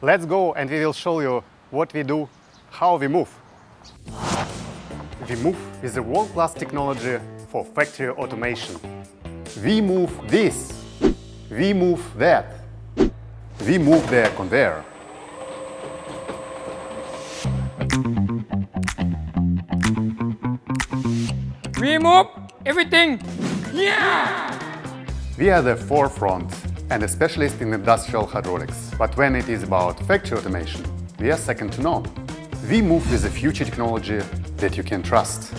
Let's go and we will show you what we do, how we move. We move with a world-class technology for factory automation. We move this. We move that. We move the conveyor. We move everything. Yeah! We are the forefront and a specialist in industrial hydraulics. But when it is about factory automation, we are second to none. We move with the future technology that you can trust.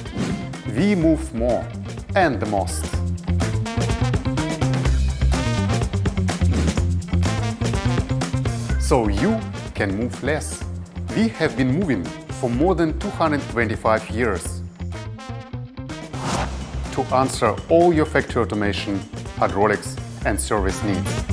We move more and the most. So you can move less. We have been moving for more than 225 years to answer all your factory automation, hydraulics and service needs.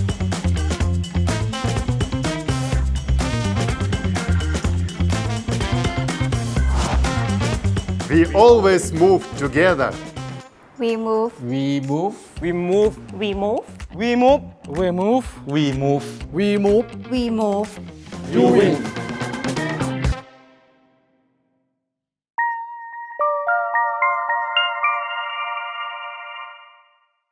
We always move together. We move. We move. We move. We move. We move. We move. We move. We move. We move. You win.